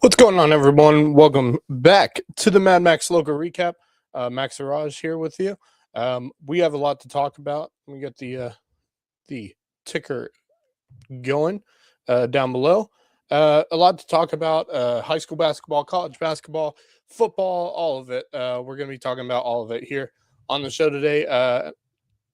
What's going on, everyone? Welcome back to the Max Lowco Recap. Max Raj here with you. We have a lot to talk about. We got the ticker going down below. A lot to talk about: high school basketball, college basketball, football, all of it. We're going to be talking about all of it here on the show today,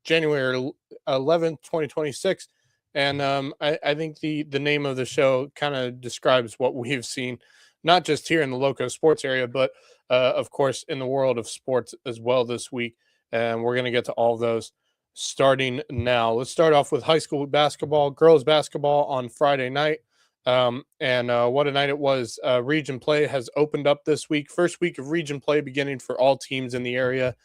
January 11th, 2026. And I think the name of the show kind of describes what we've seen, not just here in the Loco sports area, but of course in the world of sports as well this week. And we're going to get to all of those starting now. Let's start off with high school basketball, girls basketball on Friday night. And what a night it was. Region play has opened up this week. First week of region play beginning for all teams in the area.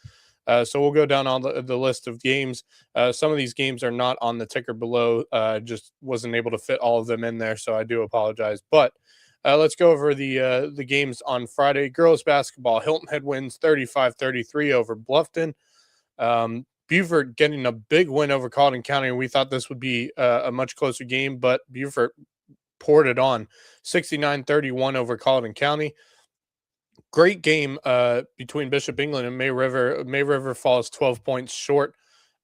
So we'll go down on the list of games. Some of these games are not on the ticker below. Just wasn't able to fit all of them in there, so I do apologize. But let's go over the games on Friday. Girls basketball, Hilton Head wins 35-33 over Bluffton. Beaufort getting a big win over Colleton County. We thought this would be a much closer game, but Beaufort poured it on 69-31 over Colleton County. Great game between Bishop England and May River. May River falls 12 points short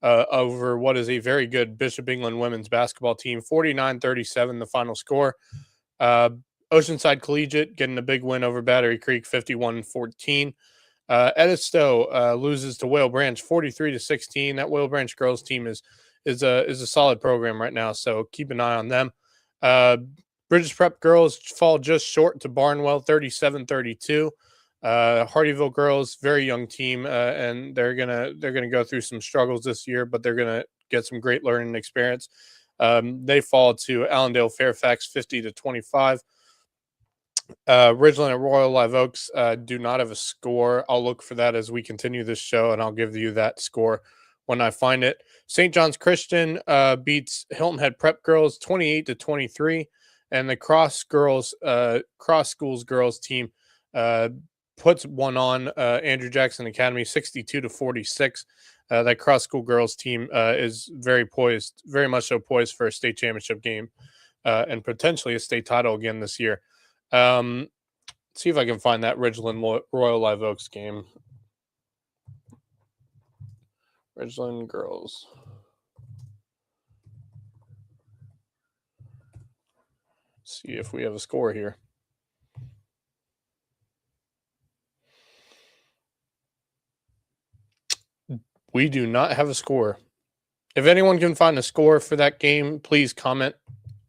over what is a very good Bishop England women's basketball team. 49-37 the final score. Oceanside Collegiate getting a big win over Battery Creek, 51-14. Edisto loses to Whale Branch 43-16. That Whale Branch girls team is a solid program right now, so keep an eye on them. Bridges Prep girls fall just short to Barnwell, 37-32. Hardyville girls, very young team, and they're gonna go through some struggles this year, but they're gonna get some great learning experience. They fall to Allendale Fairfax, 50-25. Ridgeland and Royal Live Oaks do not have a score. I'll look for that as we continue this show, and I'll give you that score when I find it. St. John's Christian beats Hilton Head Prep girls 28-23. And the Cross Schools girls team puts one on Andrew Jackson Academy 62-46. That Cross School girls team is very much so poised for a state championship game and potentially a state title again this year. See if I can find that Ridgeland Royal Live Oaks game. Ridgeland girls. See if we have a score here. We do not have a score. If anyone can find a score for that game, please comment.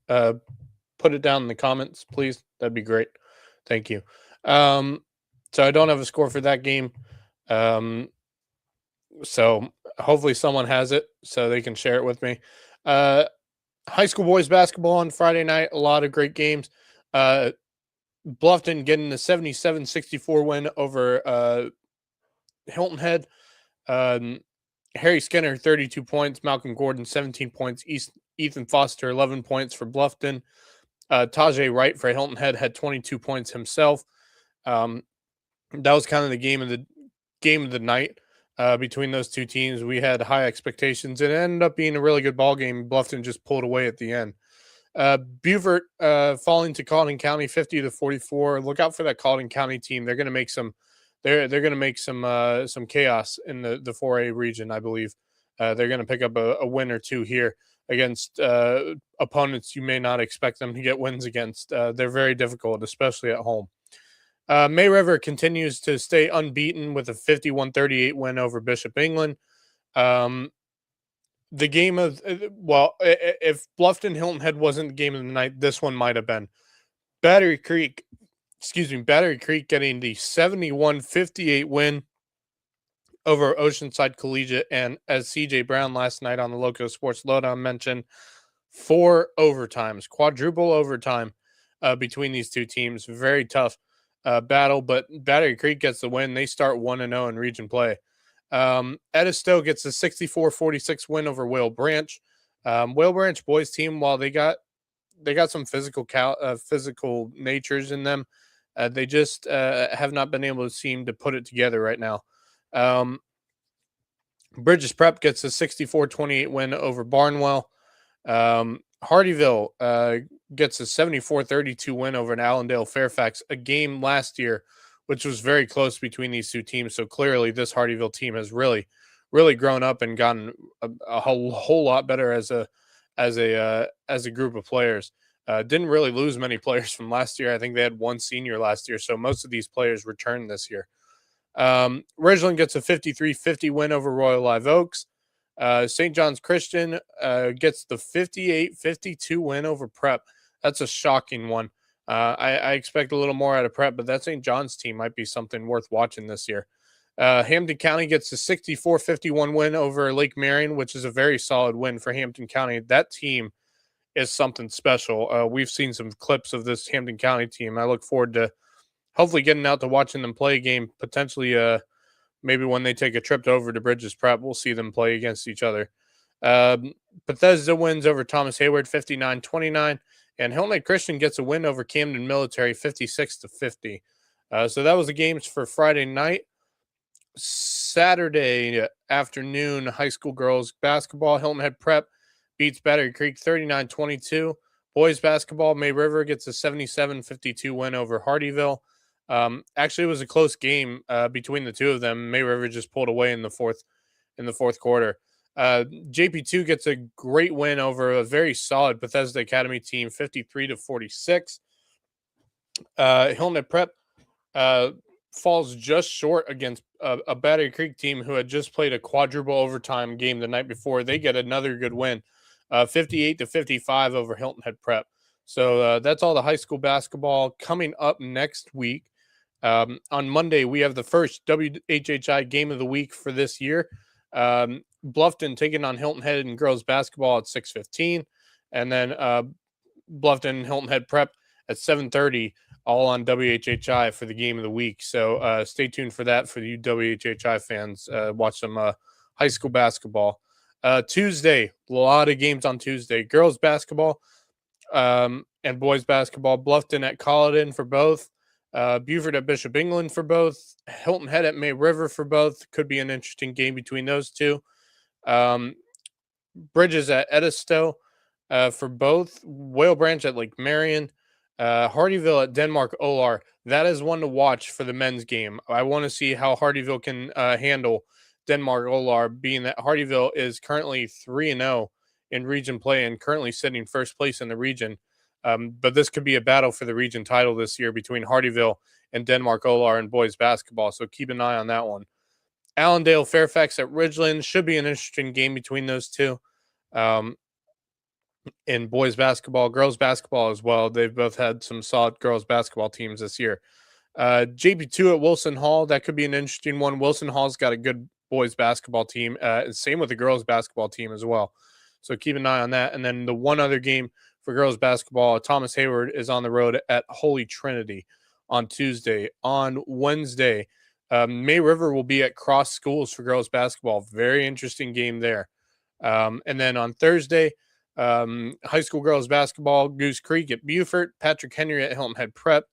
Put it down in the comments, please. That'd be great. Thank you. So I don't have a score for that game. So hopefully someone has it so they can share it with me. High school boys basketball on Friday night, a lot of great games. Bluffton getting the 77-64 win over Hilton Head. Harry Skinner, 32 points. Malcolm Gordon, 17 points. Ethan Foster, 11 points for Bluffton. Tajay Wright for Hilton Head had 22 points himself. That was kind of the game of the night. Between those two teams, we had high expectations. It ended up being a really good ball game. Bluffton just pulled away at the end. Beaufort falling to Colleton County 50-44. Look out for that Colleton County team. They're going to make some. They're going to make some chaos in the 4A region. I believe they're going to pick up a win or two here against opponents you may not expect them to get wins against. They're very difficult, especially at home. May River continues to stay unbeaten with a 51-38 win over Bishop England. The game of, if Bluffton Hilton Head wasn't the game of the night, this one might have been. Battery Creek getting the 71-58 win over Oceanside Collegiate. And as CJ Brown last night on the Loco Sports Lowdown mentioned, 4 overtimes, quadruple overtime between these two teams. Very tough battle, but Battery Creek gets the win. They start 1-0 in region play. Edisto gets a 64-46 win over Whale Branch. Whale Branch boys team, while they got some physical natures in them, they just have not been able to seem to put it together right now. Bridges Prep gets a 64-28 win over Barnwell. Hardyville gets a 74-32 win over an Allendale Fairfax, a game last year which was very close between these two teams. So clearly this Hardyville team has really grown up and gotten a whole lot better as a group of players. Didn't really lose many players from last year. I think they had one senior last year, so most of these players returned this year. Ridgeland gets a 53-50 win over Royal Live Oaks. St. John's Christian gets the 58-52 win over Prep. That's a shocking one. I expect a little more out of Prep, but that St. John's team might be something worth watching this year. Hampton County gets a 64-51 win over Lake Marion, which is a very solid win for Hampton County. That team is something special. We've seen some clips of this Hampton County team. I look forward to hopefully getting out to watching them play a game, potentially maybe when they take a trip over to Bridges Prep, we'll see them play against each other. Bethesda wins over Thomas Hayward 59-29, and Hilton Head Christian gets a win over Camden Military 56-50. So that was the games for Friday night. Saturday afternoon, high school girls basketball, Hilton Head Prep beats Battery Creek 39-22. Boys basketball, May River gets a 77-52 win over Hardyville. Actually, it was a close game between the two of them. May River just pulled away in the fourth quarter. JP2 gets a great win over a very solid Bethesda Academy team, 53-46. Hilton Head Prep falls just short against a Battery Creek team who had just played a quadruple overtime game the night before. They get another good win, 58-55 over Hilton Head Prep. So that's all the high school basketball. Coming up next week, on Monday, we have the first WHHI game of the week for this year. Bluffton taking on Hilton Head in girls basketball at 6:15, and then Bluffton and Hilton Head Prep at 7:30, all on WHHI for the game of the week. So stay tuned for that for you WHHI fans. Watch some high school basketball. Tuesday, a lot of games on Tuesday. Girls basketball and boys basketball. Bluffton at Colleton for both. Buford at Bishop England for both. Hilton Head at May River for both. Could be an interesting game between those two. Bridges at Edisto for both. Whale Branch at Lake Marion. Hardyville at Denmark Olar. That is one to watch for the men's game. I want to see how Hardyville can handle Denmark Olar, being that Hardyville is currently 3-0 in region play and currently sitting first place in the region. But this could be a battle for the region title this year between Hardyville and Denmark Olar in boys basketball. So keep an eye on that one. Allendale Fairfax at Ridgeland should be an interesting game between those two. In boys basketball, girls basketball as well. They've both had some solid girls basketball teams this year. JP2 at Wilson Hall. That could be an interesting one. Wilson Hall's got a good boys basketball team. Same with the girls basketball team as well. So keep an eye on that. And then the one other game for girls basketball, Thomas Hayward is on the road at Holy Trinity on Tuesday. On Wednesday, May River will be at Cross Schools for girls basketball. Very interesting game there. And then on Thursday, high school girls basketball, Goose Creek at Beaufort, Patrick Henry at Hilton Head Prep,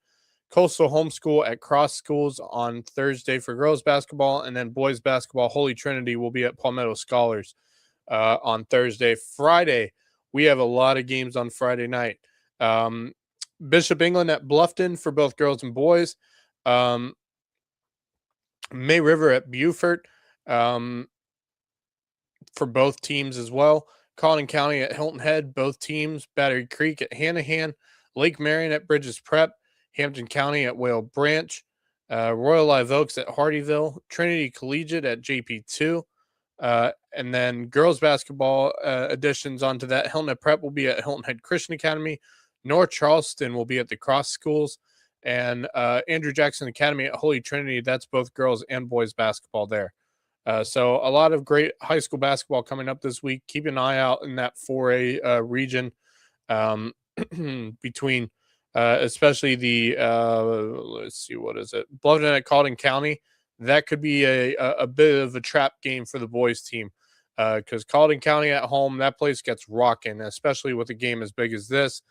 Coastal Homeschool at Cross Schools on Thursday for girls basketball, and then boys basketball, Holy Trinity will be at Palmetto Scholars on Thursday. Friday, we have a lot of games on Friday night. Bishop England at Bluffton for both girls and boys. May River at Beaufort for both teams as well. Colleton County at Hilton Head, both teams. Battery Creek at Hanahan. Lake Marion at Bridges Prep. Hampton County at Whale Branch. Royal Live Oaks at Hardyville. Trinity Collegiate at JP2. And then girls basketball additions onto that. Hilton Head Prep will be at Hilton Head Christian Academy. North Charleston will be at the Cross Schools. And Andrew Jackson Academy at Holy Trinity. That's both girls and boys basketball there. So a lot of great high school basketball coming up this week. Keep an eye out in that 4A region between especially the, let's see, what is it? Bluffton at Colleton County. That could be a bit of a trap game for the boys team because Colleton County at home, that place gets rocking, especially with a game as big as this.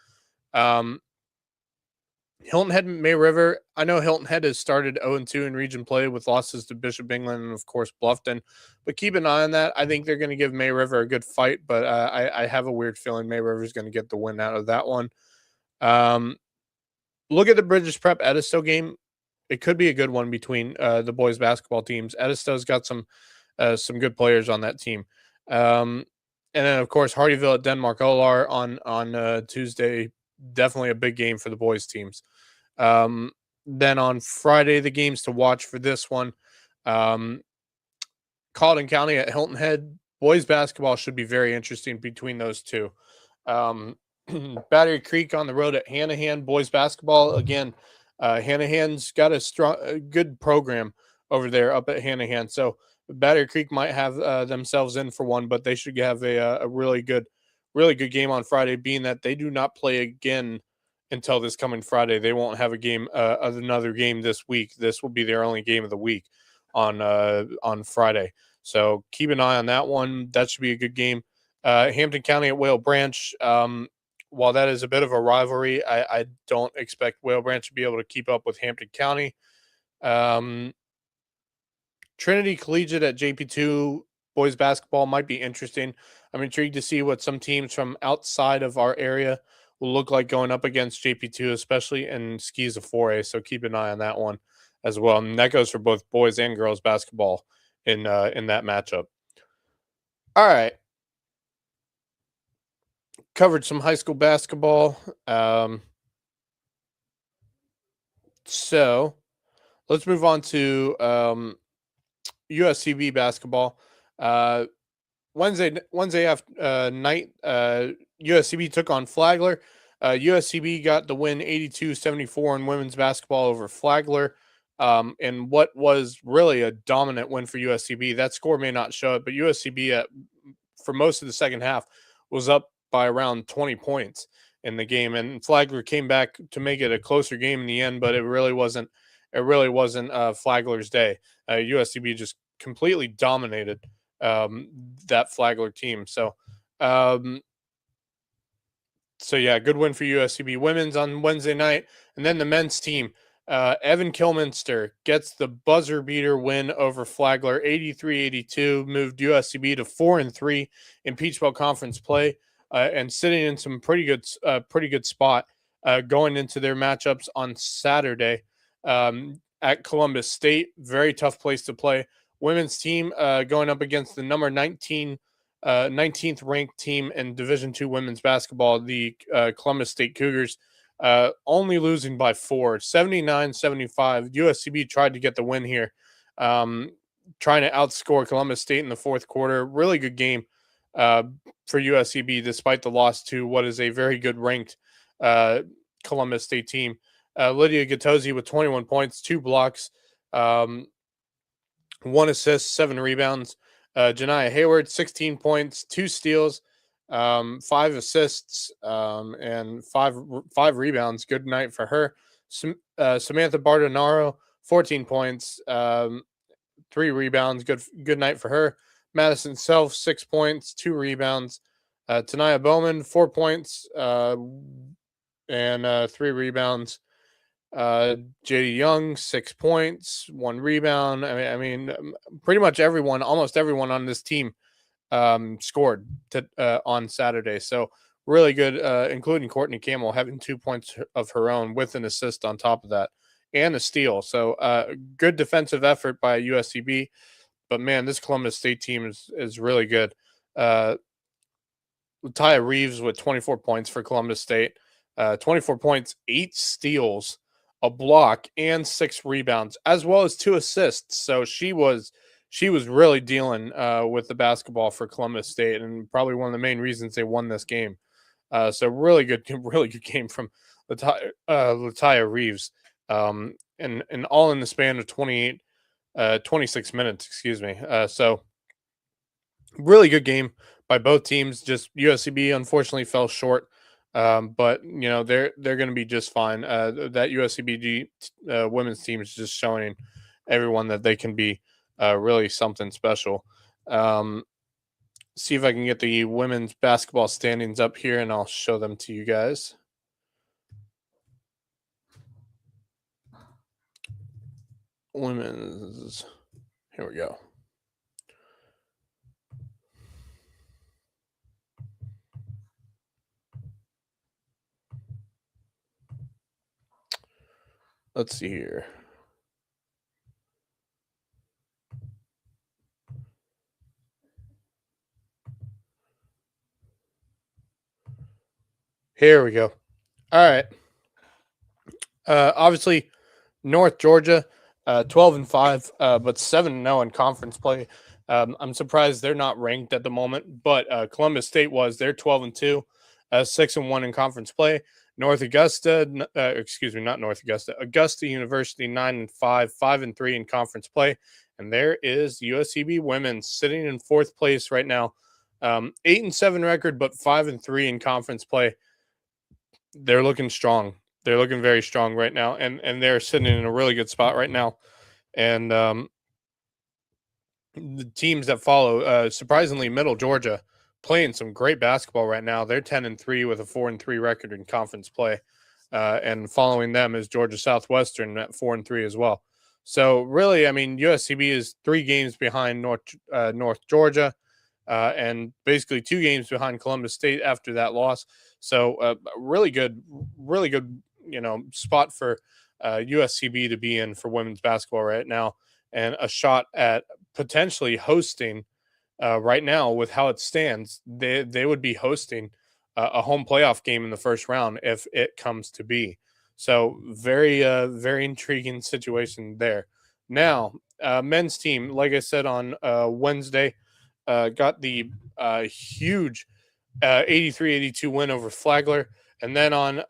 Hilton Head and May River. I know Hilton Head has started 0-2 in region play with losses to Bishop England and, of course, Bluffton. But keep an eye on that. I think they're going to give May River a good fight, but I have a weird feeling May River is going to get the win out of that one. Um, Look at the British Prep Edisto game. It could be a good one between the boys basketball teams. Edisto's got some good players on that team. Um, and then of course Hardyville at Denmark Olar on Tuesday. Definitely a big game for the boys teams. Um, then on Friday, the games to watch for this one. Um, Colleton County at Hilton Head. Boys basketball should be very interesting between those two. Um, Battery Creek on the road at Hanahan. Boys basketball again. Hanahan's got a good program over there up at Hanahan. So Battery Creek might have themselves in for one, but they should have a really good game on Friday. Being that they do not play again until this coming Friday, they won't have a game, another game this week. This will be their only game of the week on Friday. So keep an eye on that one. That should be a good game. Hampton County at Whale Branch. While that is a bit of a rivalry, I don't expect Whale Branch to be able to keep up with Hampton County. Trinity Collegiate at JP2 boys basketball might be interesting. I'm intrigued to see what some teams from outside of our area will look like going up against JP2, especially in skis of 4A. So keep an eye on that one as well. And that goes for both boys and girls basketball in that matchup. All right. Covered some high school basketball. So let's move on to USCB basketball. Wednesday after night, USCB took on Flagler. USCB got the win 82-74 in women's basketball over Flagler. And what was really a dominant win for USCB. That score may not show it, but USCB for most of the second half was up by around 20 points in the game, and Flagler came back to make it a closer game in the end, but it really wasn't. It really wasn't Flagler's day. USCB just completely dominated that Flagler team. Um, so yeah, good win for USCB women's on Wednesday night, and then the men's team. Evan Kilminster gets the buzzer beater win over Flagler, 83-82, moved USCB to 4-3 in Peach Belt Conference play, and sitting in some pretty good spot going into their matchups on Saturday at Columbus State. Very tough place to play. Women's team going up against the number 19th ranked team in Division II women's basketball, the Columbus State Cougars. Only losing by 4, 79-75. USCB tried to get the win here, trying to outscore Columbus State in the fourth quarter. Really good game for USCB, despite the loss to what is a very good ranked Columbus State team. Lydia Gattosi with 21 points, 2 blocks, 1 assist, 7 rebounds. Janiah Hayward, 16 points, 2 steals, 5 assists, and five rebounds. Good night for her. Samantha Bardonaro, 14 points, 3 rebounds. Good night for her. Madison Self, 6 points, 2 rebounds. Tanaya Bowman, 4 points, and 3 rebounds. JD Young, 6 points, 1 rebound. I mean, pretty much almost everyone on this team scored on Saturday. So really good, including Courtney Camel having 2 points of her own with an assist on top of that and a steal. So good defensive effort by USCB. But man, this Columbus State team is really good. Taya Reeves with 24 points for Columbus State, 24 points, 8 steals, a block, and 6 rebounds, as well as 2 assists. So she was really dealing with the basketball for Columbus State, and probably one of the main reasons they won this game. So really good game from Lataya Reeves, and all in the span of 26 minutes, excuse me. So really good game by both teams. Just USCB unfortunately fell short, but you know they're going to be just fine. That USCB women's team is just showing everyone that they can be really something special. See if I can get the women's basketball standings up here, and I'll show them to you guys. Women's, here we go. Let's see here. Here we go. All right. Obviously, North Georgia, 12-5, but 7-0 in conference play. I'm surprised they're not ranked at the moment, but Columbus State was. They're 12-2, 6-1 in conference play. North Augusta, excuse me, not North Augusta, Augusta University 9-5, 5-3 in conference play, and there is USCB women sitting in fourth place right now, 8-7 record, but 5-3 in conference play. They're looking strong. They're looking very strong right now, and they're sitting in a really good spot right now. And the teams that follow, surprisingly, Middle Georgia playing some great basketball right now. They're 10-3 with a 4-3 record in conference play, and following them is Georgia Southwestern at 4-3 as well. So really, I mean, USCB is 3 games behind North Georgia, and basically 2 games behind Columbus State after that loss. So really good, spot for USCB to be in for women's basketball right now, and a shot at potentially hosting right now with how it stands. They would be hosting a home playoff game in the first round if it comes to be. So very intriguing situation there. Now, men's team, like I said on Wednesday, got the huge 83-82 win over Flagler, and then on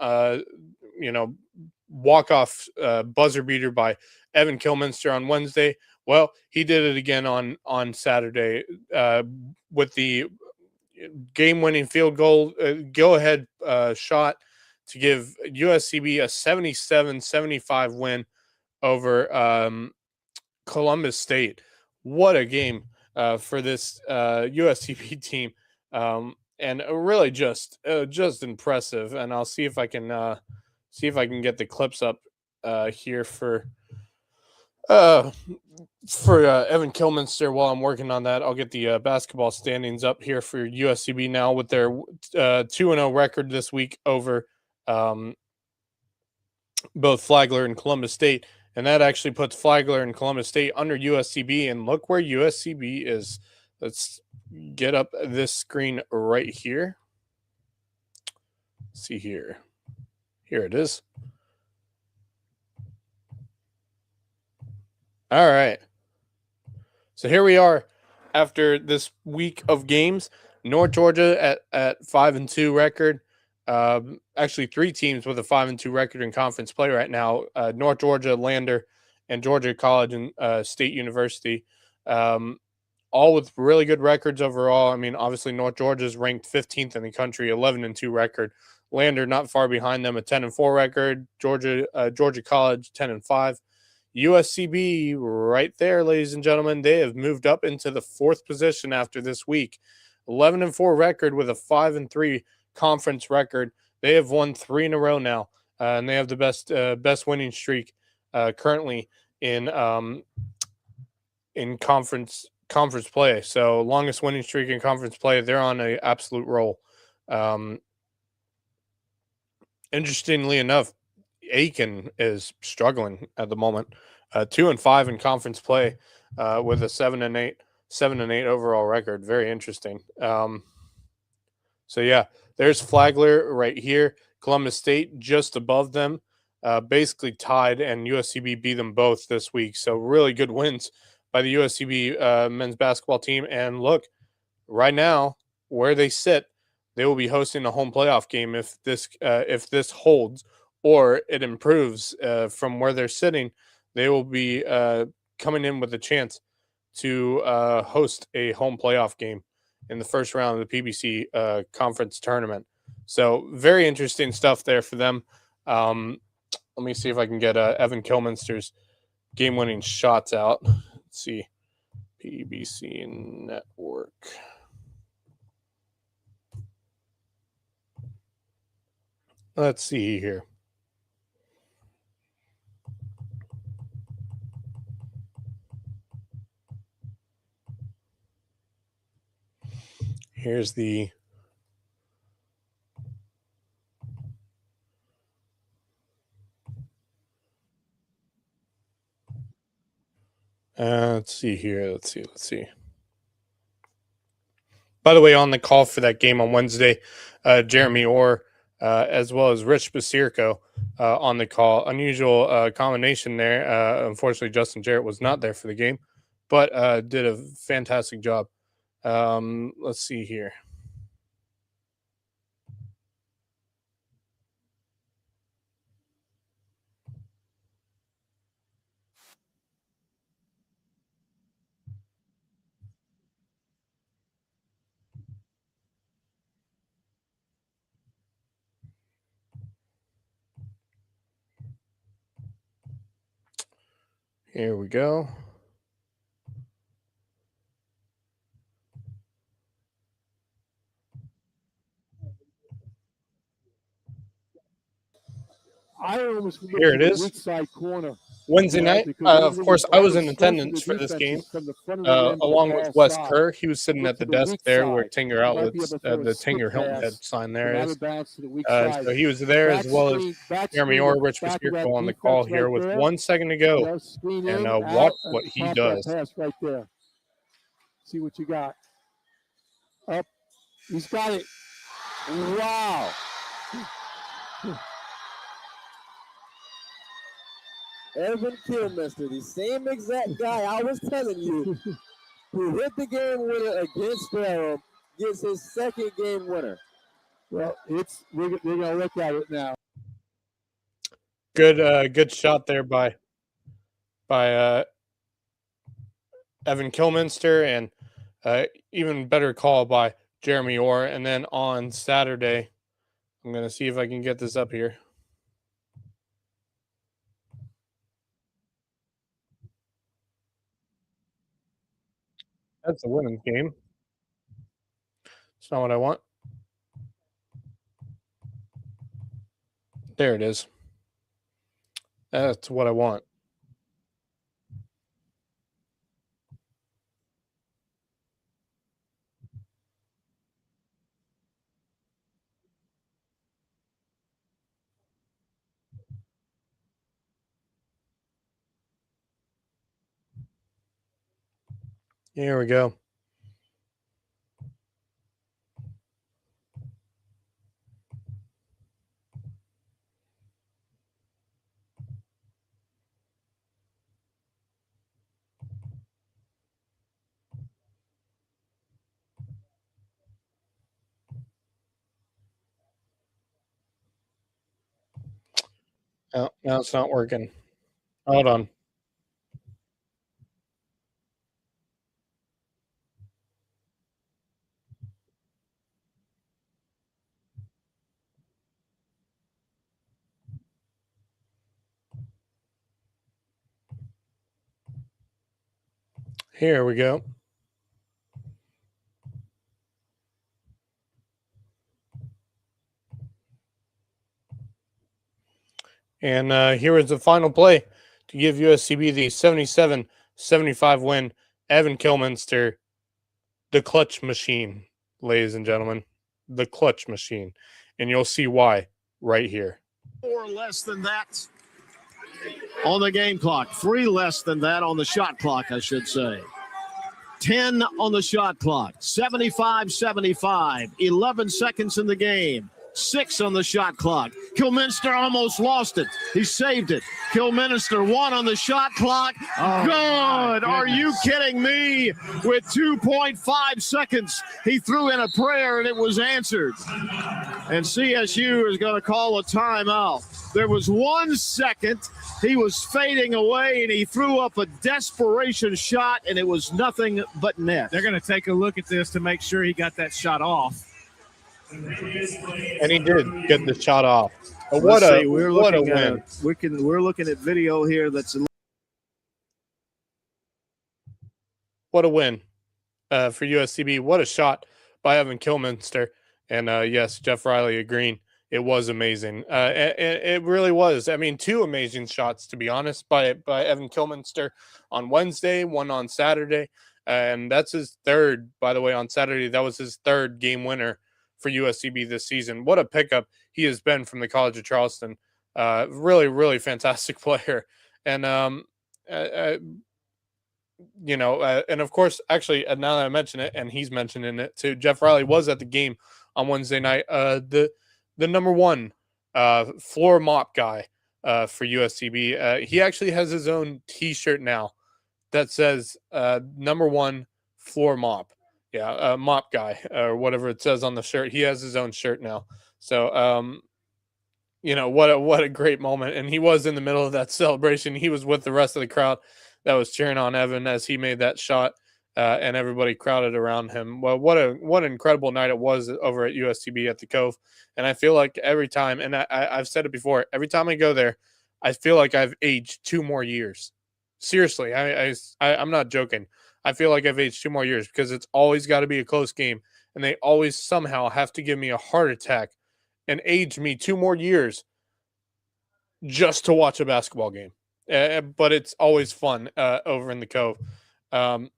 walk-off buzzer beater by Evan Kilminster on Wednesday. Well, he did it again on Saturday with the game-winning field goal, go-ahead shot to give USCB a 77-75 win over Columbus State. What a game for this USCB team, and really just impressive. And I'll see if I can get the clips up here uh, for Evan Kilminster. While I'm working on that, I'll get the basketball standings up here for USCB now with their 2-0 record this week over both Flagler and Columbus State. And that actually puts Flagler and Columbus State under USCB. And look where USCB is. Let's get up this screen right here. Let's see here. Here it is. All right. So here we are after this week of games. North Georgia at 5-2 record. Actually, 3 teams with a 5-2 record in conference play right now: North Georgia, Lander, and Georgia College and State University. All with really good records overall. I mean, obviously, North Georgia is ranked 15th in the country, 11-2 record. Lander not far behind them, a 10-4 record. Georgia College 10-5. USCB right there, ladies and gentlemen. They have moved up into the 4th position after this week. 11-4 record with a 5-3 conference record. They have won 3 in a row now, and they have the best winning streak currently in conference play. So longest winning streak in conference play. They're on an absolute roll. Interestingly enough, Aiken is struggling at the moment. 2-5 in conference play with a 7-8 overall record. Very interesting. So yeah, there's Flagler right here. Columbus State just above them, basically tied, and USCB beat them both this week. So really good wins by the USCB men's basketball team. And look, right now where they sit, they will be hosting a home playoff game if this holds or it improves from where they're sitting. They will be coming in with a chance to host a home playoff game in the first round of the PBC conference tournament. So very interesting stuff there for them. Let me see if I can get Evan Kilminster's game-winning shots out. Let's see, PBC Network. Let's see here. Here's the Let's see here. Let's see. By the way, on the call for that game on Wednesday, Jeremy Orr, as well as Rich Basirko on the call. Unusual combination there. Unfortunately, Justin Jarrett was not there for the game, but did a fantastic job. Let's see here. Here we go. Here it is. Wednesday night. Of course, I was in attendance for this game, along with Wes Kerr. He was sitting at the desk there where Tinger Outlets, the Tinger Hilton Head sign there is. So he was there, as well as Jeremy Orr, Rich Basirko on the call here with 1 second to go. And watch what he does. Right there. See what you got. Up. He's got it. Wow. Evan Kilmister, the same exact guy I was telling you, who hit the game winner against Durham, gets his second game winner. Well, we're gonna look at it now. Good shot there by Evan Kilminster, and even better call by Jeremy Orr. And then on Saturday, I'm gonna see if I can get this up here. That's a women's game. It's not what I want. There it is. That's what I want. Here we go. Oh, no, it's not working. Hold on. Here we go. And here is the final play to give USCB the 77-75 win. Evan Kilminster, the clutch machine, ladies and gentlemen. The clutch machine. And you'll see why right here. 4 less than that on the game clock. 3 less than that on the shot clock, I should say. 10 on the shot clock. 75-75. 11 seconds in the game. 6 on the shot clock. Kilminster almost lost it. He saved it. Kilminster 1 on the shot clock. Oh, good. Are you kidding me? With 2.5 seconds, he threw in a prayer and it was answered. And CSU is going to call a timeout. There was 1 second. He was fading away and he threw up a desperation shot and it was nothing but net. They're going to take a look at this to make sure he got that shot off. And he did get the shot off. What a win. We're looking at video here that's what a win for USCB. What a shot by Evan Kilminster. And yes, Jeff Riley agreeing. It was amazing. It really was. I mean, 2 amazing shots, to be honest, by Evan Kilminster on Wednesday, 1 on Saturday. And that's his 3rd, by the way, on Saturday. That was his 3rd game winner for USCB this season. What a pickup he has been from the College of Charleston. Really, really fantastic player. And and of course, actually, now that I mention it, and he's mentioning it too, Jeff Riley was at the game on Wednesday night. The number one floor mop guy for USCB. He actually has his own T-shirt now that says number one floor mop. Yeah, mop guy or whatever it says on the shirt. He has his own shirt now. So what a great moment. And he was in the middle of that celebration. He was with the rest of the crowd that was cheering on Evan as he made that shot, and everybody crowded around him. Well, what an incredible night it was over at USCB at the Cove. And I feel like every time, and I've said it before, every time I go there, I feel like I've aged 2 more years. Seriously, I'm not joking. I feel like I've aged 2 more years because it's always got to be a close game, and they always somehow have to give me a heart attack and age me 2 more years just to watch a basketball game. But it's always fun over in the Cove. Go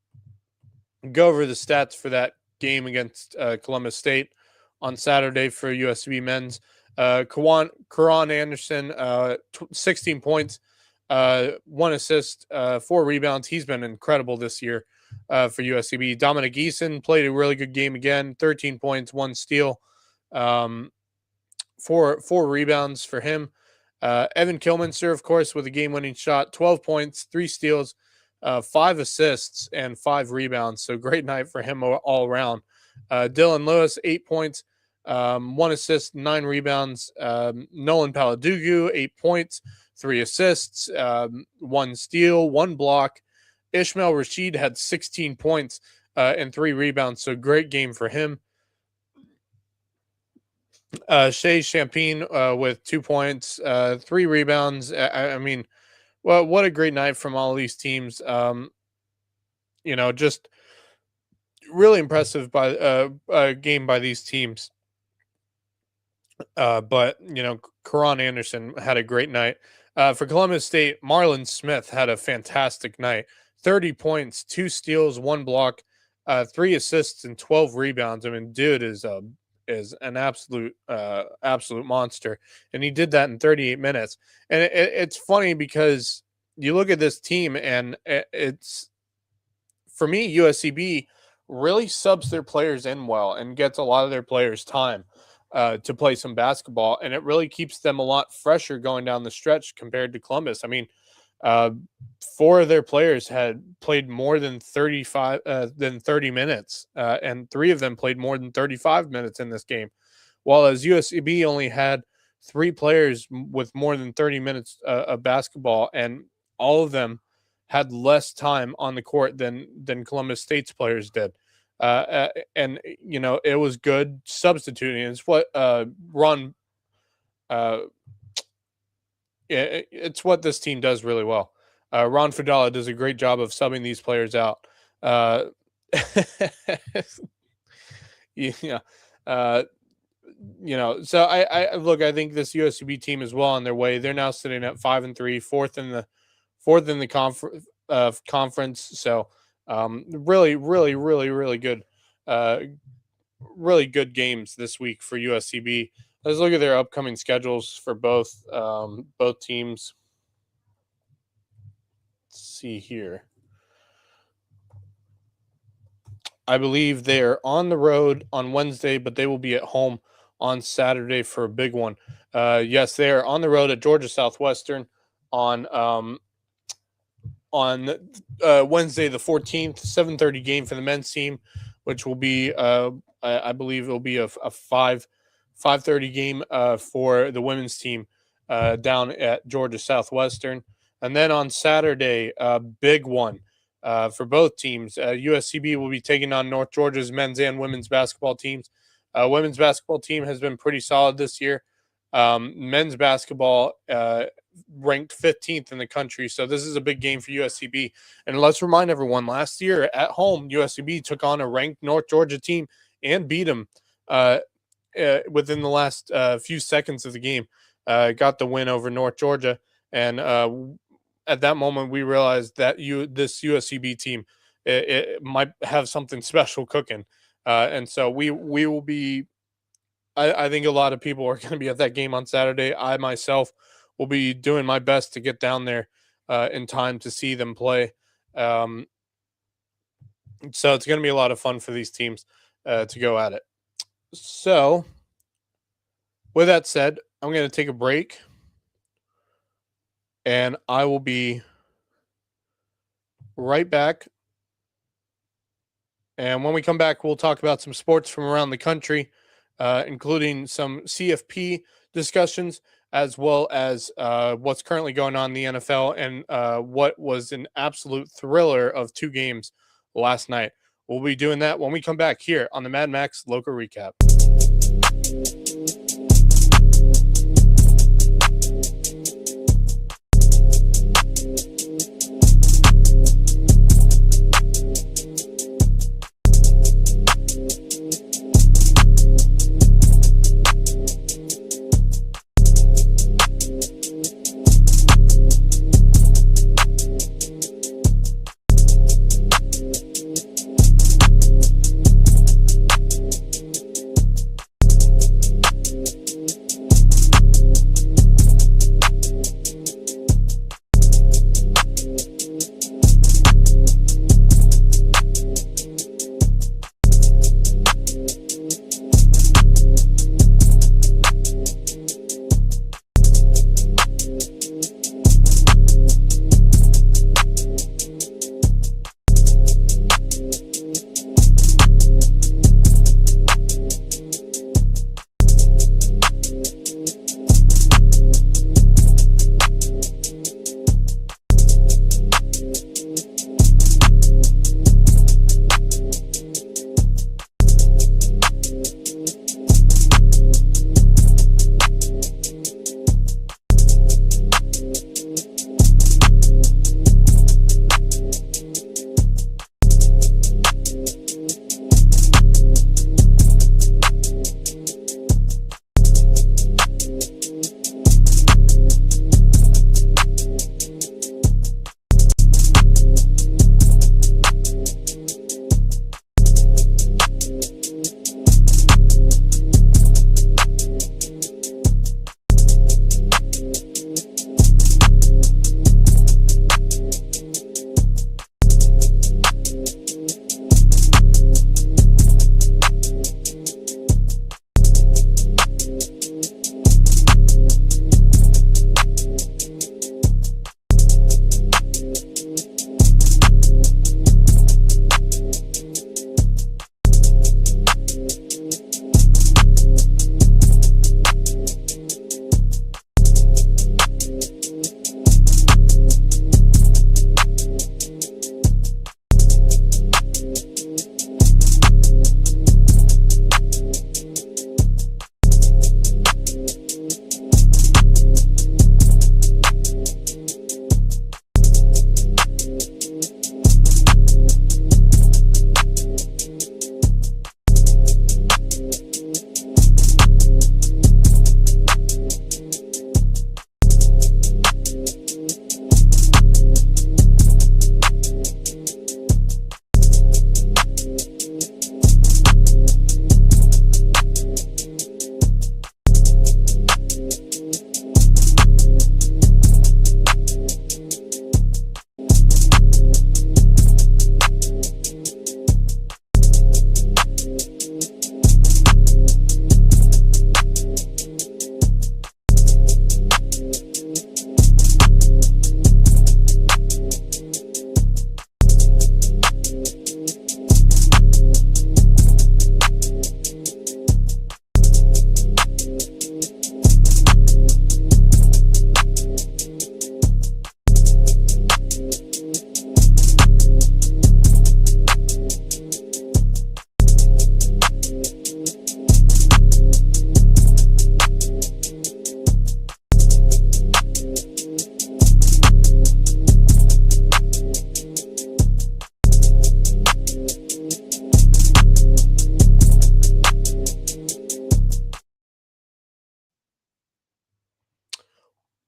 over the stats for that game against Columbus State on Saturday for USCB men's. Karan Anderson, 16 points, 1 assist, 4 rebounds. He's been incredible this year for USCB. Dominic Eason played a really good game again, 13 points, 1 steal, 4 rebounds for him. Evan Kilminster, of course, with a game-winning shot, 12 points, 3 steals, 5 assists, and 5 rebounds. So great night for him all around. Dylan Lewis, 8 points, 1 assist, 9 rebounds. Nolan Paladugu, 8 points, 3 assists, 1 steal, 1 block. Ishmael Rashid had 16 points and 3 rebounds. So great game for him. Shea Champagne with 2 points, 3 rebounds. I mean, well, what a great night from all these teams. Just really impressive by a game by these teams. But Karan Anderson had a great night. For Columbus State, Marlon Smith had a fantastic night. 30 points, 2 steals, 1 block, 3 assists, and 12 rebounds. I mean, dude is an absolute monster, and he did that in 38 minutes. And it's funny because you look at this team, and it's, for me, USCB really subs their players in well and gets a lot of their players time to play some basketball, and it really keeps them a lot fresher going down the stretch compared to Columbus. I mean, 4 of their players had played more than 30 minutes, and 3 of them played more than 35 minutes in this game, while as USCB only had 3 players with more than 30 minutes of basketball, and all of them had less time on the court than Columbus State's players did. And it was good substituting. It's what Ron. It's what this team does really well. Ron Fidala does a great job of subbing these players out. So I look. I think this USCB team is well on their way. They're now sitting at 5-3, fourth in the conference. So really, really, really, really good. Really good games this week for USCB. Let's look at their upcoming schedules for both teams. Let's see here. I believe they are on the road on Wednesday, but they will be at home on Saturday for a big one. Yes, they are on the road at Georgia Southwestern on Wednesday the 14th, 7:30 game for the men's team, which will be I believe it will be a 5:30 game for the women's team down at Georgia Southwestern. And then on Saturday, a big one for both teams. USCB will be taking on North Georgia's men's and women's basketball teams. Women's basketball team has been pretty solid this year. Men's basketball ranked 15th in the country. So this is a big game for USCB. And let's remind everyone, last year at home, USCB took on a ranked North Georgia team and beat them within the last few seconds of the game. Got the win over North Georgia. And at that moment, we realized that this USCB team, it might have something special cooking. And so we will be, I think a lot of people are going to be at that game on Saturday. I myself will be doing my best to get down there in time to see them play. So it's going to be a lot of fun for these teams to go at it. So with that said, I'm going to take a break, and I will be right back. And when we come back, we'll talk about some sports from around the country, including some CFP discussions, as well as what's currently going on in the NFL and what was an absolute thriller of 2 games last night. We'll be doing that when we come back here on the Mad Max Lowco Recap.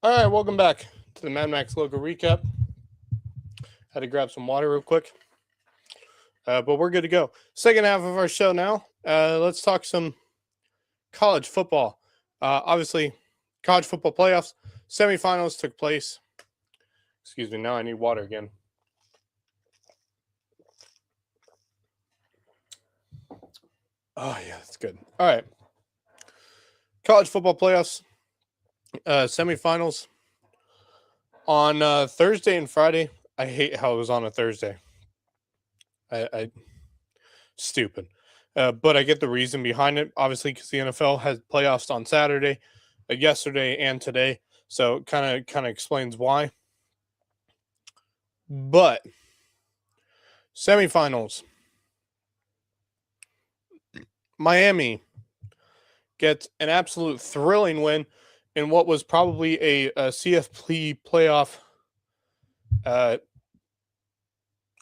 All right, welcome back to the Mad Max Lowco Recap. Had to grab some water real quick. But we're good to go. Second half of our show now. Let's talk some college football. Obviously, college football playoffs. Semifinals took place. Excuse me, now I need water again. Oh, yeah, that's good. All right. College football playoffs, semifinals on Thursday and Friday. I hate how it was on a Thursday. I stupid. But I get the reason behind it, obviously, because the NFL has playoffs on Saturday, yesterday, and today. So kind of explains why. But semifinals, Miami gets an absolute thrilling win in what was probably a CFP playoff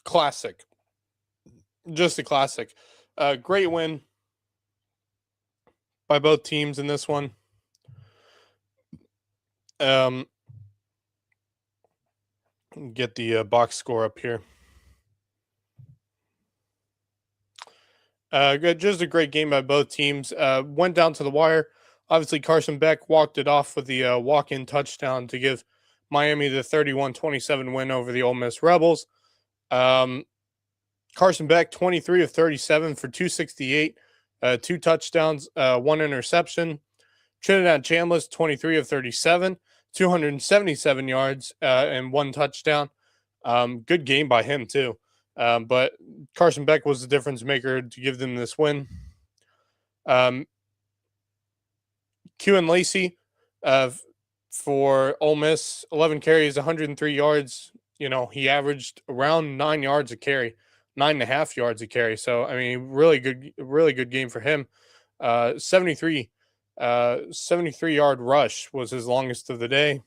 classic. Just a classic. Great win by both teams in this one. Get the box score up here. Good, just a great game by both teams. Went down to the wire. Obviously, Carson Beck walked it off with the walk-in touchdown to give Miami the 31-27 win over the Ole Miss Rebels. Carson Beck, 23 of 37 for 268, 2 touchdowns, 1 interception. Trinidad Chambliss, 23 of 37, 277 yards, and 1 touchdown. Good game by him, too. But Carson Beck was the difference maker to give them this win. Q and Lacey for Ole Miss, 11 carries, 103 yards. You know, he averaged around 9 yards a carry, 9.5 yards a carry. So, I mean, really good game for him. 73 yard rush was his longest of the day.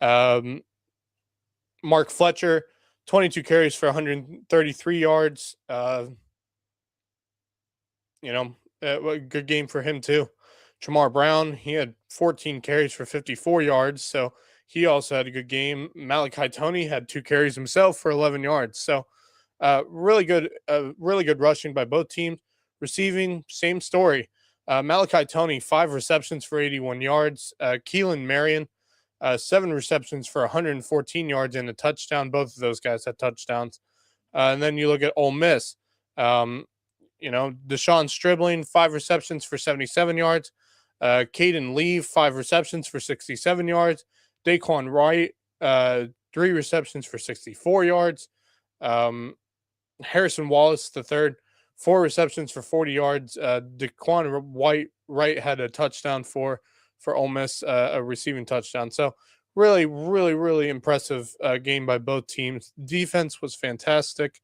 Mark Fletcher, 22 carries for 133 yards. Good game for him too. Jamar Brown, he had 14 carries for 54 yards, so he also had a good game. Malachi Toney had 2 carries himself for 11 yards. So really good rushing by both teams. Receiving, same story. Malachi Toney, 5 receptions for 81 yards. Keelan Marion, 7 receptions for 114 yards and a touchdown. Both of those guys had touchdowns. And then you look at Ole Miss. Deshaun Stribling, 5 receptions for 77 yards. Caden Lee, 5 receptions for 67 yards. Daquan Wright, 3 receptions for 64 yards. Harrison Wallace, the third, 4 receptions for 40 yards. Daquan Wright had a touchdown for Ole Miss, a receiving touchdown. So really, really, really impressive game by both teams. Defense was fantastic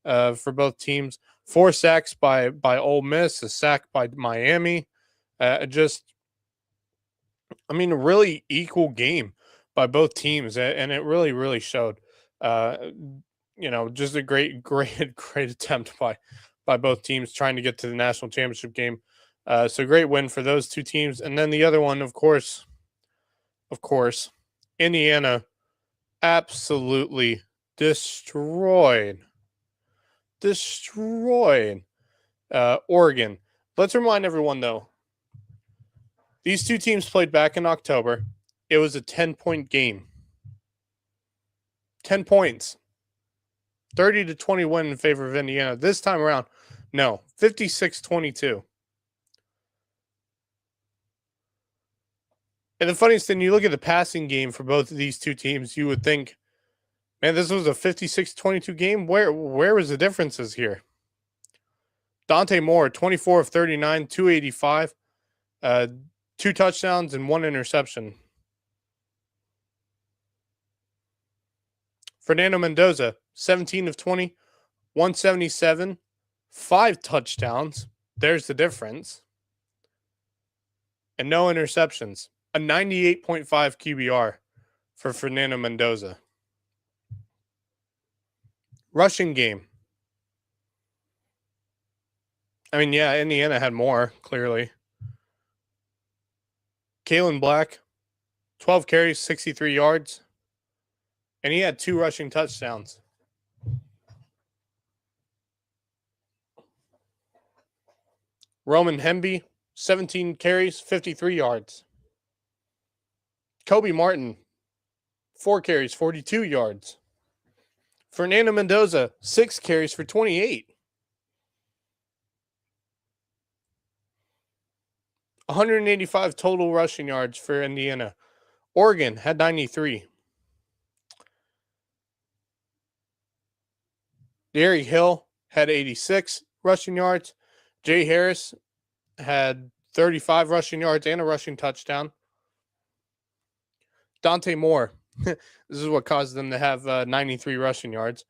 for both teams. 4 sacks by Ole Miss, a sack by Miami. A really equal game by both teams, and it really, really showed. Just a great attempt by both teams trying to get to the national championship game. So great win for those 2 teams. And then the other one, of course, Indiana absolutely destroyed Oregon. Let's remind everyone, though, these 2 teams played back in October. It was a 10-point game. 10 points. 30-21 in favor of Indiana. This time around, no, 56-22. And the funniest thing, you look at the passing game for both of these 2 teams, you would think, man, this was a 56-22 game. Where was the differences here? Dante Moore, 24 of 39, 285, 2 touchdowns and 1 interception. Fernando Mendoza, 17 of 20, 177, 5 touchdowns. There's the difference. And no interceptions. A 98.5 QBR for Fernando Mendoza. Rushing game. Indiana had more, clearly. Kalen Black, 12 carries, 63 yards. And he had 2 rushing touchdowns. Roman Hemby, 17 carries, 53 yards. Kobe Martin, 4 carries, 42 yards. Fernando Mendoza, 6 carries for 28. 185 total rushing yards for Indiana. Oregon had 93. Derry Hill had 86 rushing yards. Jay Harris had 35 rushing yards and a rushing touchdown. Dante Moore, this is what caused them to have 93 rushing yards.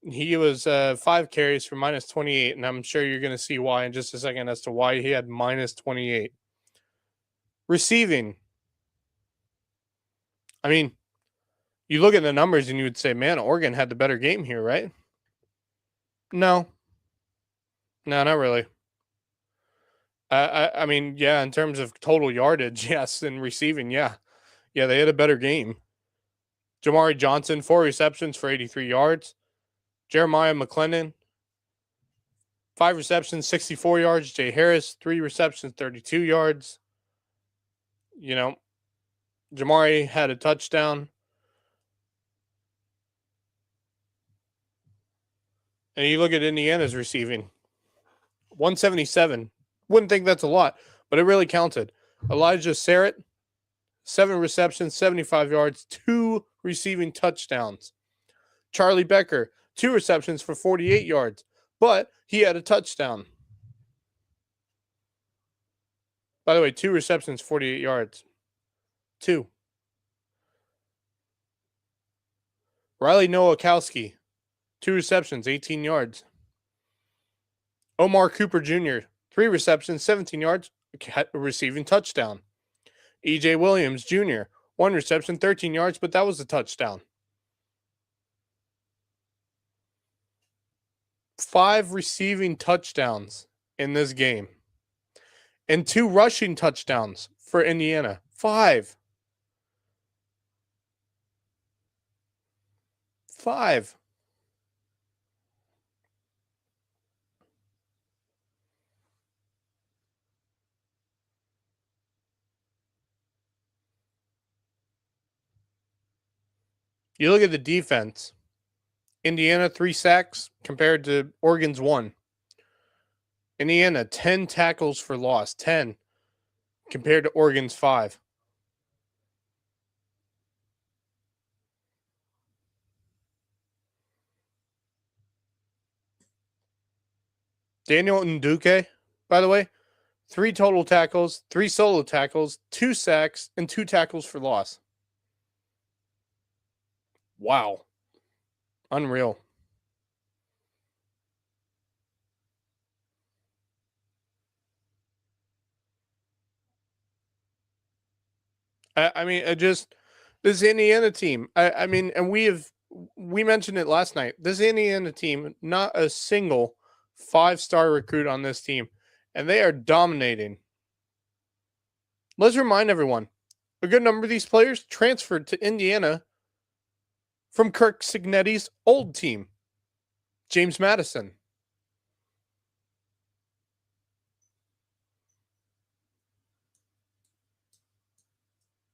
He was 5 carries for minus 28, and I'm sure you're going to see why in just a second as to why he had minus 28. Receiving. I mean, you look at the numbers and you would say, man, Oregon had the better game here, right? No, not really. I mean, yeah, in terms of total yardage, yes, and receiving, yeah, they had a better game. Jamari Johnson, 4 receptions for 83 yards. Jeremiah McClendon, 5 receptions, 64 yards. Jay Harris, 3 receptions, 32 yards. You know, Jamari had a touchdown. And you look at Indiana's receiving, 177. Wouldn't think that's a lot, but it really counted. Elijah Sarrett, 7 receptions, 75 yards, 2 receiving touchdowns. Charlie Becker, 2 receptions for 48 yards, but he had a touchdown. By the way, 2 receptions, 48 yards. 2. Riley Nowakowski, 2 receptions, 18 yards. Omar Cooper Jr., 3 receptions, 17 yards, receiving touchdown. EJ Williams Jr., 1 reception, 13 yards, but that was a touchdown. 5 receiving touchdowns in this game. And 2 rushing touchdowns for Indiana. 5. You look at the defense. Indiana, 3 sacks compared to Oregon's 1. Indiana, 10 tackles for loss. 10 compared to Oregon's 5. Daniel Nduke, by the way, 3 total tackles, 3 solo tackles, 2 sacks, and 2 tackles for loss. Wow. Unreal. I mean, this Indiana team. I mean, and we mentioned it last night. This Indiana team, not a single 5-star recruit on this team, and they are dominating. Let's remind everyone, a good number of these players transferred to Indiana from Kirk Cignetti's old team, James Madison.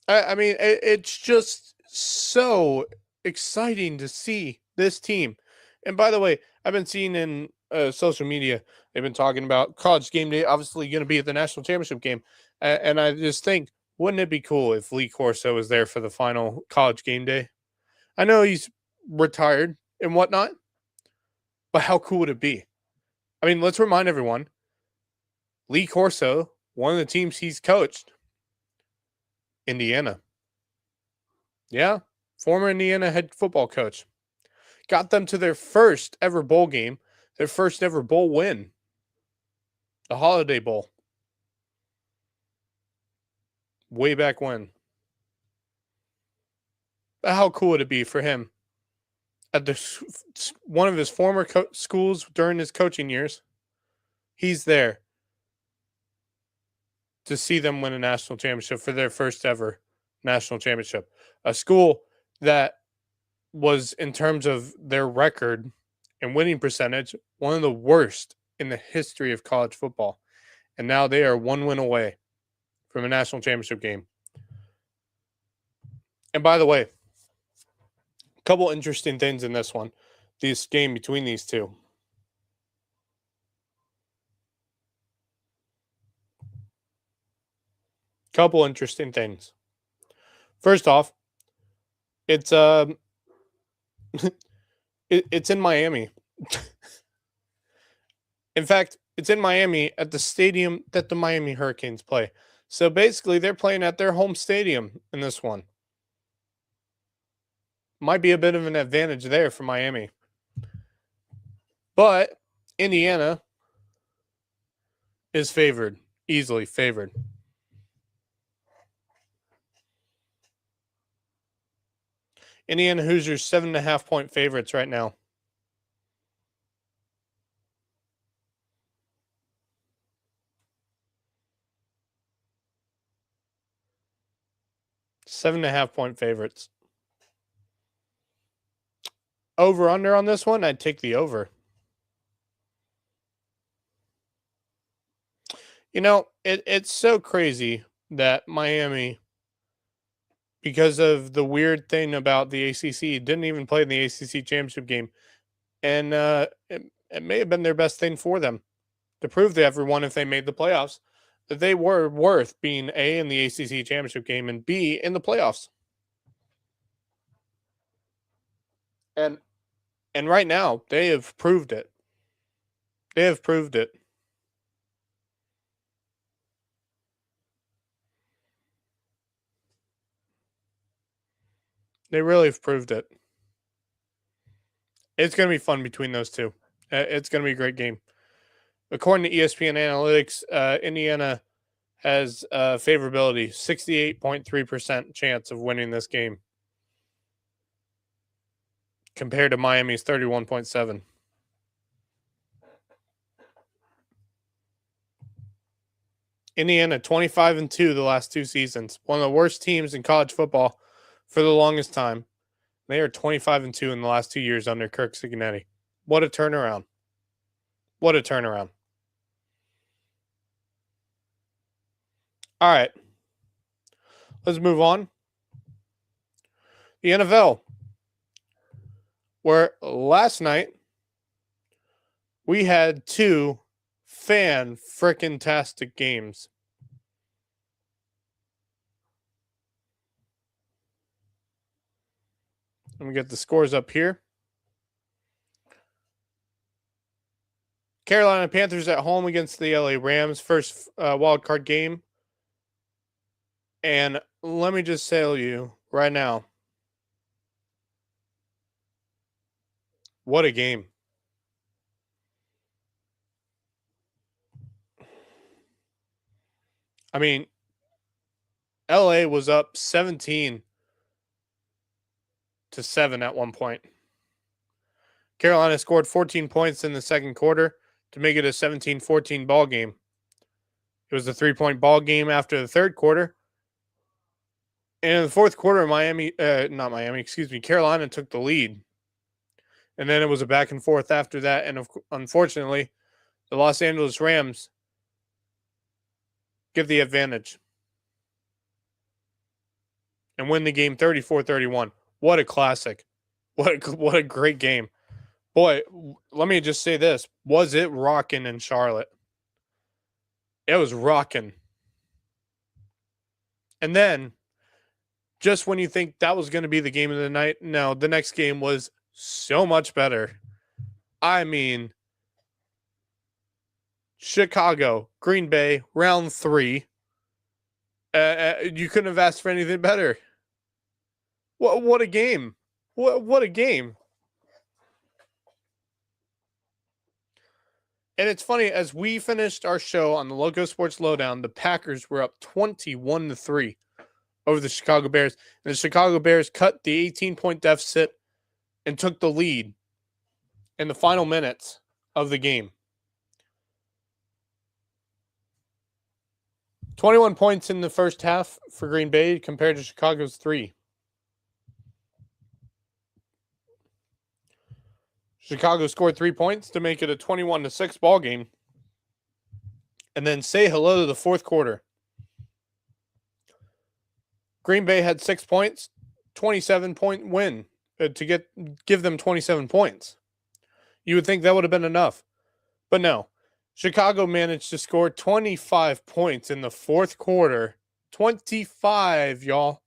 I mean, it's just so exciting to see this team. And by the way, I've been seeing in social media, they've been talking about College Game Day, obviously going to be at the national championship game. And I just think, wouldn't it be cool if Lee Corso was there for the final College Game Day? I know he's retired and whatnot, but how cool would it be? I mean, let's remind everyone, Lee Corso, one of the teams he's coached, Indiana. Yeah, former Indiana head football coach. Got them to their first ever bowl game, their first ever bowl win, the Holiday Bowl. Way back when. But how cool would it be for him at one of his former schools during his coaching years? He's there to see them win a national championship for their first ever national championship. A school that was, in terms of their record and winning percentage, one of the worst in the history of college football. And now they are 1 win away from a national championship game. And by the way, a couple interesting things in this one, this game between these two. Couple interesting things. First off, it's it's in Miami. In fact, it's in Miami at the stadium that the Miami Hurricanes play. So basically, they're playing at their home stadium in this one. Might be a bit of an advantage there for Miami. But Indiana is favored, easily favored. Indiana Hoosiers 7.5-point favorites right now. Seven and a half point favorites. Over under on this one, I'd take the over. You know, it's so crazy that Miami, because of the weird thing about the ACC, didn't even play in the ACC championship game. And it may have been their best thing for them to prove to everyone, if they made the playoffs, that they were worth being A, in the ACC championship game, and B, in the playoffs. And right now, they have proved it. They have proved it. They really have proved it. It's going to be fun between those two. It's going to be a great game. According to ESPN Analytics, Indiana has favorability, 68.3% chance of winning this game, compared to Miami's 31.7%. Indiana 25-2 the last two seasons. One of the worst teams in college football for the longest time. They are 25-2 in the last 2 years under Kirk Cincinnati. What a turnaround. What a turnaround. All right. Let's move on. The NFL, where last night we had two fan-frickin-tastic games. Let me get the scores up here. Carolina Panthers at home against the LA Rams, first wild card game. And let me just tell you right now, what a game. I mean, LA was up 17-7 at one point. Carolina scored 14 points in the second quarter to make it a 17-14 ball game. It was a 3-point ball game after the third quarter. And in the fourth quarter, Carolina took the lead. And then it was a back and forth after that. And unfortunately, the Los Angeles Rams give the advantage and win the game 34-31. What a classic. What a great game. Boy, let me just say this. Was it rocking in Charlotte? It was rocking. And then, just when you think that was going to be the game of the night, no, the next game was so much better. I mean, Chicago, Green Bay, round 3. You couldn't have asked for anything better. What a game. What a game. And it's funny, as we finished our show on the Loco Sports Lowdown, the Packers were up 21-3 over the Chicago Bears. And the Chicago Bears cut the 18-point deficit and took the lead in the final minutes of the game. 21 points in the first half for Green Bay compared to Chicago's 3. Chicago scored 3 points to make it a 21-6 ball game. And then say hello to the fourth quarter. Green Bay had 6 points, 27-point win to give them 27 points. You would think that would have been enough. But no. Chicago managed to score 25 points in the fourth quarter 25, y'all,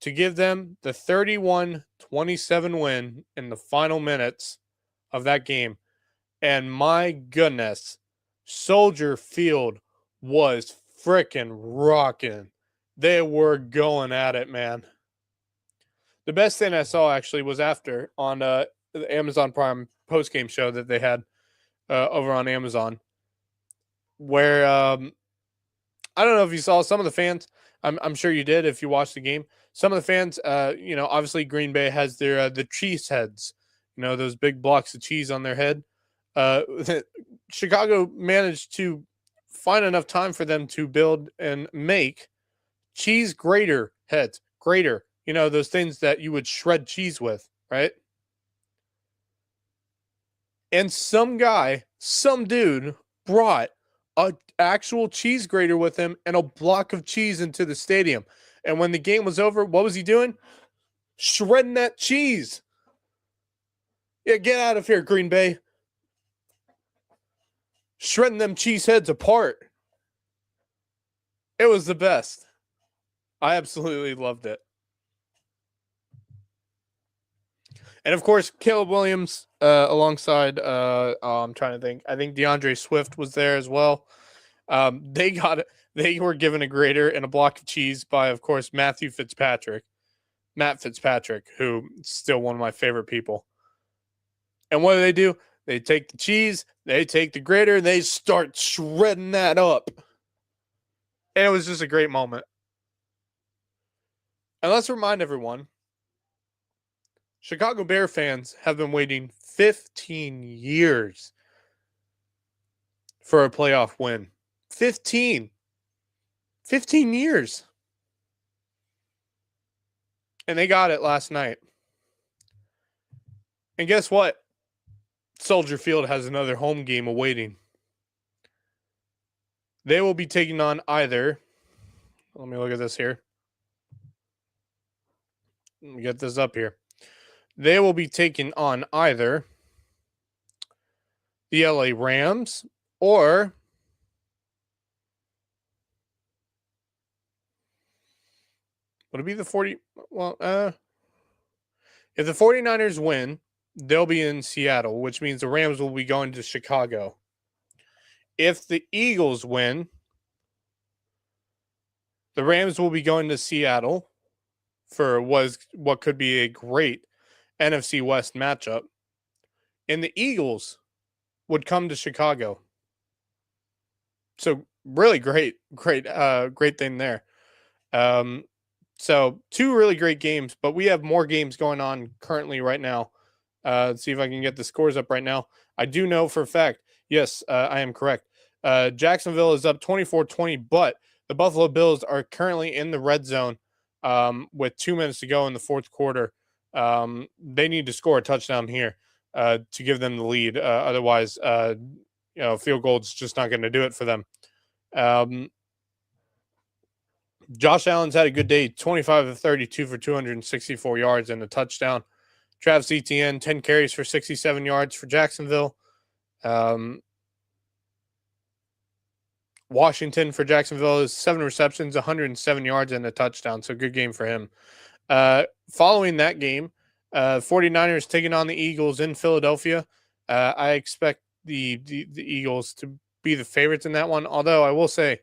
to give them the 31-27 win in the final minutes of that game. And my goodness, Soldier Field was freaking rocking. They were going at it, man. The best thing I saw actually was after on the Amazon Prime post-game show that they had over on Amazon, where I don't know if you saw some of the fans. I'm sure you did if you watched the game. Some of the fans, obviously Green Bay has their the cheese heads, those big blocks of cheese on their head. Chicago managed to find enough time for them to build and make cheese grater heads. Grater, those things that you would shred cheese with, right? And some dude brought a actual cheese grater with him and a block of cheese into the stadium. And when the game was over, what was he doing? Shredding that cheese. Yeah, get out of here, Green Bay. Shredding them cheese heads apart. It was the best. I absolutely loved it. And of course, Caleb Williams alongside, I'm trying to think. I think DeAndre Swift was there as well. They were given a grater and a block of cheese by, of course, Matt Fitzpatrick, who is still one of my favorite people. And what do? They take the cheese, they take the grater, and they start shredding that up. And it was just a great moment. And let's remind everyone, Chicago Bear fans have been waiting 15 years for a playoff win. 15 years. And they got it last night. And guess what? Soldier Field has another home game awaiting. They will be taking on either. Let me look at this here. Let me get this up here. They will be taking on either the LA Rams or would it be the 40? Well, if the 49ers win, they'll be in Seattle, which means the Rams will be going to Chicago. If the Eagles win, the Rams will be going to Seattle for what could be a great NFC West matchup. And the Eagles would come to Chicago. So really great thing there. So two really great games, but we have more games going on currently right now. Let's see if I can get the scores up right now. I do know for a fact, yes, I am correct. Jacksonville is up 24-20, but the Buffalo Bills are currently in the red zone with 2 minutes to go in the fourth quarter. They need to score a touchdown here to give them the lead. Otherwise, field goal is just not going to do it for them. Josh Allen's had a good day, 25 of 32 for 264 yards and a touchdown. Travis Etienne, 10 carries for 67 yards for Jacksonville. Washington for Jacksonville is 7 receptions, 107 yards and a touchdown. So good game for him. Following that game, 49ers taking on the Eagles in Philadelphia. I expect the Eagles to be the favorites in that one. Although I will say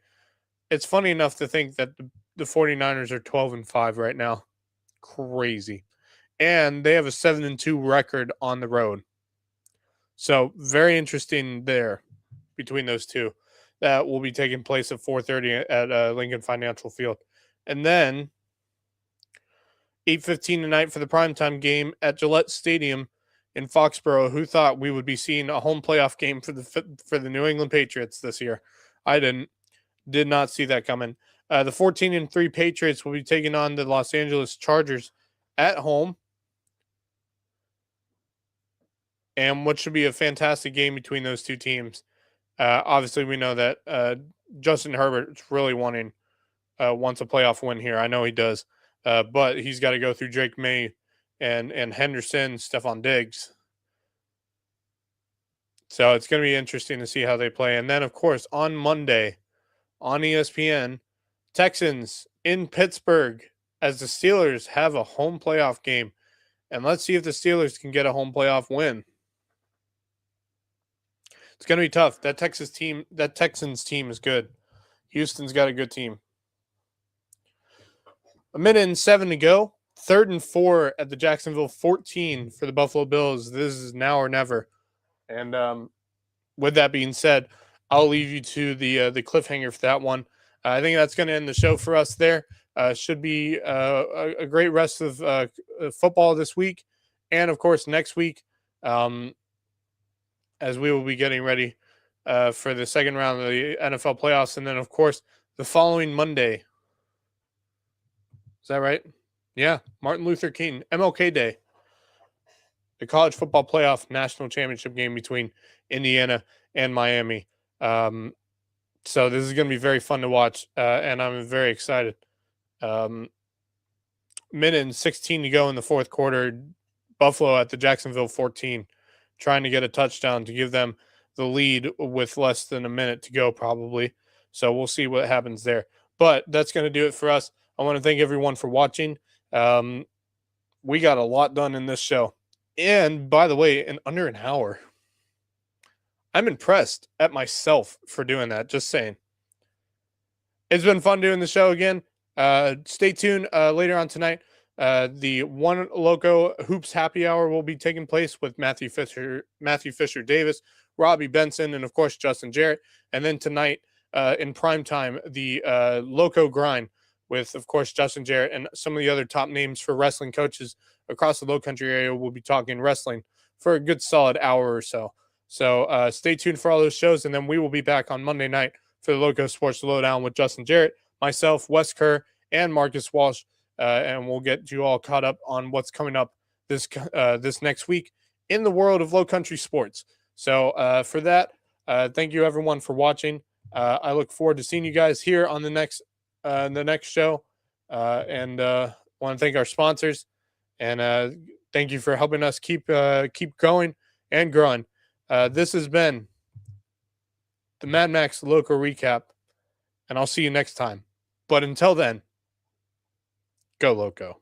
it's funny enough to think that the 49ers are 12-5 right now. Crazy. And they have a 7-2 record on the road. So very interesting there between those two. That will be taking place at 4:30 at Lincoln Financial Field. And then 8:15 tonight for the primetime game at Gillette Stadium in Foxborough. Who thought we would be seeing a home playoff game for the New England Patriots this year? I did not see that coming. The 14-3 Patriots will be taking on the Los Angeles Chargers at home. And what should be a fantastic game between those two teams. Obviously, we know that Justin Herbert is really wants a playoff win here. I know he does. But he's got to go through Drake May and Henderson, Stephon Diggs. So it's going to be interesting to see how they play. And then, of course, on Monday on ESPN, Texans in Pittsburgh as the Steelers have a home playoff game. And let's see if the Steelers can get a home playoff win. It's going to be tough. That Texans team is good. Houston's got a good team. 1:07 to go. 3rd and 4 at the Jacksonville 14 for the Buffalo Bills. This is now or never. And with that being said, I'll leave you to the cliffhanger for that one. I think that's going to end the show for us there. Should be a great rest of football this week. And, of course, next week, as we will be getting ready for the second round of the NFL playoffs. And then, of course, the following Monday. Is that right? Yeah, Martin Luther King, MLK Day. The college football playoff national championship game between Indiana and Miami. So this is going to be very fun to watch, and I'm very excited. Minute and 16 to go in the fourth quarter. Buffalo at the Jacksonville 14, trying to get a touchdown to give them the lead with less than a minute to go probably. So we'll see what happens there. But that's going to do it for us. I want to thank everyone for watching. We got a lot done in this show. And by the way, in under an hour. I'm impressed at myself for doing that. Just saying. It's been fun doing the show again. Stay tuned later on tonight. The One Loco Hoops Happy Hour will be taking place with Matthew Fisher Davis, Robbie Benson, and of course Justin Jarrett. And then tonight in prime time, the Loco Grind with, of course, Justin Jarrett and some of the other top names for wrestling coaches across the Lowcountry area. We'll be talking wrestling for a good solid hour or so. So stay tuned for all those shows, and then we will be back on Monday night for the Loco Sports Lowdown with Justin Jarrett, myself, Wes Kerr, and Marcus Walsh, and we'll get you all caught up on what's coming up this next week in the world of Lowcountry sports. So for that, thank you everyone for watching. I look forward to seeing you guys here on the next show, and want to thank our sponsors, and thank you for helping us keep going and growing. This has been the Mad Max Lowco Recap, and I'll see you next time. But until then, go Loco.